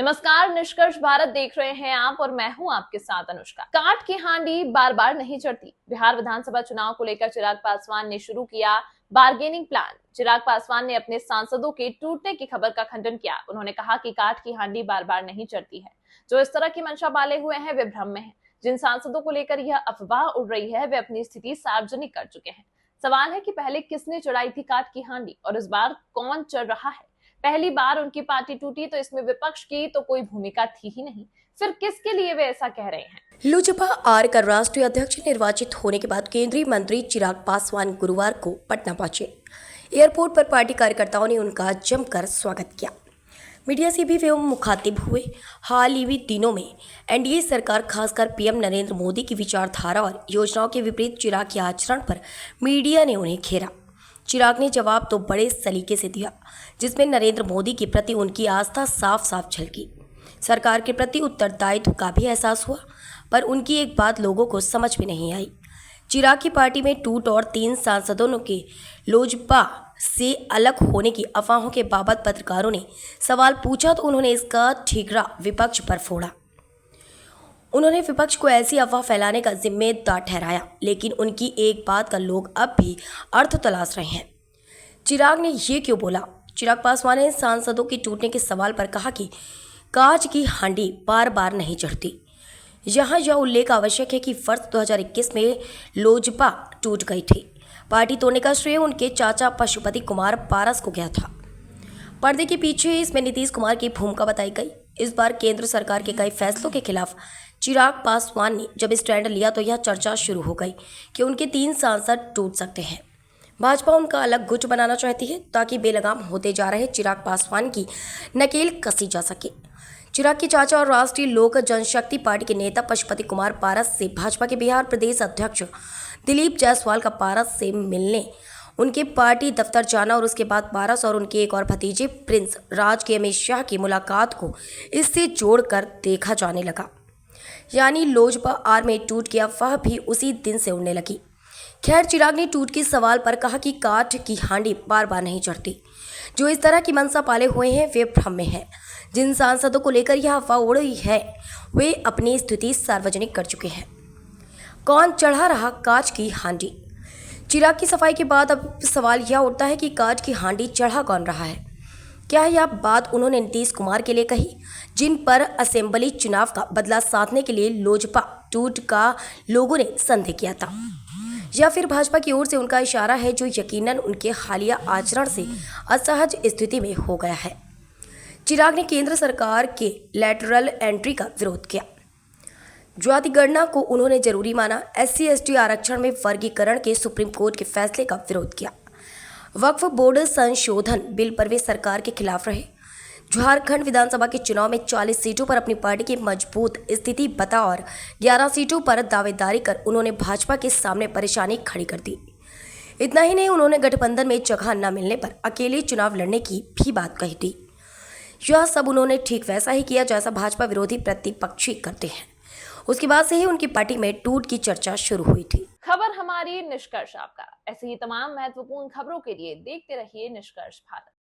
नमस्कार, निष्कर्ष भारत देख रहे हैं आप और मैं हूं आपके साथ अनुष्का। काठ की हांडी बार बार नहीं चढ़ती। बिहार विधानसभा चुनाव को लेकर चिराग पासवान ने शुरू किया बार्गेनिंग प्लान। चिराग पासवान ने अपने सांसदों के टूटने की खबर का खंडन किया। उन्होंने कहा कि काठ की हांडी बार बार नहीं चढ़ती है। जो इस तरह की मंशा पाले हुए हैं वे भ्रम में हैं। जिन सांसदों को लेकर यह अफवाह उड़ रही है वे अपनी स्थिति सार्वजनिक कर चुके हैं। सवाल है कि पहले किसने चढ़ाई थी काठ की हांडी और इस बार कौन चढ़ रहा है। पहली बार उनकी पार्टी टूटी तो इसमें विपक्ष की तो कोई भूमिका थी ही नहीं। फिर किसके लिए वे ऐसा कह रहे हैं। लोजपा आर का राष्ट्रीय अध्यक्ष निर्वाचित होने के बाद केंद्रीय मंत्री चिराग पासवान गुरुवार को पटना पहुंचे। एयरपोर्ट पर पार्टी कार्यकर्ताओं ने उनका जमकर स्वागत किया। मीडिया से भी वे मुखातिब हुए। हाल ही दिनों में एनडीए सरकार खासकर पीएम नरेंद्र मोदी की विचारधारा और योजनाओं के विपरीत चिराग के आचरण पर मीडिया ने उन्हें घेरा। चिराग ने जवाब तो बड़े सलीके से दिया, जिसमें नरेंद्र मोदी के प्रति उनकी आस्था साफ साफ झलकी। सरकार के प्रति उत्तरदायित्व का भी एहसास हुआ, पर उनकी एक बात लोगों को समझ में नहीं आई। चिराग की पार्टी में टूट और 3 सांसदों के लोजपा से अलग होने की अफवाहों के बाबत पत्रकारों ने सवाल पूछा तो उन्होंने इसका ठीकरा विपक्ष पर फोड़ा। उन्होंने विपक्ष को ऐसी अफवाह फैलाने का जिम्मेदार ठहराया, लेकिन उनकी एक बात का लोग अब भी अर्थ तलाश रहे हैं। चिराग ने ये क्यों बोला? चिराग पासवान ने सांसदों के टूटने के सवाल पर कहा कि कांच की हांडी बार बार नहीं चढ़ती। यहाँ यह उल्लेख आवश्यक है कि वर्ष 2021 में लोजपा टूट गई थी। पार्टी तोड़ने का श्रेय उनके चाचा पशुपति कुमार पारस को गया था। पर्दे के पीछे इसमें नीतीश कुमार की भूमिका बताई गई। इस बार केंद्र सरकार के कई फैसलों के खिलाफ चिराग पासवान ने जब स्टैंड लिया तो यह चर्चा शुरू हो गई कि उनके 3 सांसद टूट सकते हैं। भाजपा उनका अलग गुट बनाना चाहती है ताकि बेलगाम होते जा रहे चिराग पासवान की नकेल कसी जा सके। चिराग के चाचा और राष्ट्रीय लोक जनशक्ति पार्टी के नेता पशुपति कुमार पारस से भाजपा के बिहार प्रदेश अध्यक्ष दिलीप जायसवाल का पारस से मिलने, उनके पार्टी दफ्तर जाना और उसके बाद पारस और उनके एक और भतीजे प्रिंस राज के अमित शाह की मुलाकात को इससे जोड़कर देखा जाने लगा। यानी लोजपा आर में टूट की अफवाह भी उसी दिन से उड़ने लगी। खैर, चिराग ने टूट के सवाल पर कहा कि काठ की हांडी बार बार नहीं चढ़ती। जो इस तरह की मनसा पाले हुए हैं वे भ्रम में हैं। जिन सांसदों को लेकर यह अफवाह उड़ रही है वे अपनी स्थिति सार्वजनिक कर चुके हैं। कौन चढ़ा रहा कांच की हांडी? चिराग की सफाई के बाद अब सवाल यह उठता है कि कांच की हांडी चढ़ा कौन रहा है। क्या यह बात उन्होंने नीतीश कुमार के लिए कही, जिन पर असेंबली चुनाव का बदला साधने के लिए लोजपा टूट का लोगों ने संदेह किया था, या फिर भाजपा की ओर से उनका इशारा है जो यकीनन उनके हालिया आचरण से असहज स्थिति में हो गया है। चिराग ने केंद्र सरकार के लैटरल एंट्री का विरोध किया। जाति गणना को उन्होंने जरूरी माना। SC/ST आरक्षण में वर्गीकरण के सुप्रीम कोर्ट के फैसले का विरोध किया। वक्फ बोर्ड संशोधन बिल पर वे सरकार के खिलाफ रहे। झारखंड विधानसभा के चुनाव में 40 सीटों पर अपनी पार्टी की मजबूत स्थिति बता और 11 सीटों पर दावेदारी कर उन्होंने भाजपा के सामने परेशानी खड़ी कर दी। इतना ही नहीं, उन्होंने गठबंधन में जगह न मिलने पर अकेले चुनाव लड़ने की भी बात कही थी। यह सब उन्होंने ठीक वैसा ही किया जैसा भाजपा विरोधी प्रतिपक्षी करते हैं। उसके बाद से ही उनकी पार्टी में टूट की चर्चा शुरू हुई थी। खबर हमारी, निष्कर्ष आपका। ऐसे ही तमाम महत्वपूर्ण खबरों के लिए देखते रहिए निष्कर्ष भारत।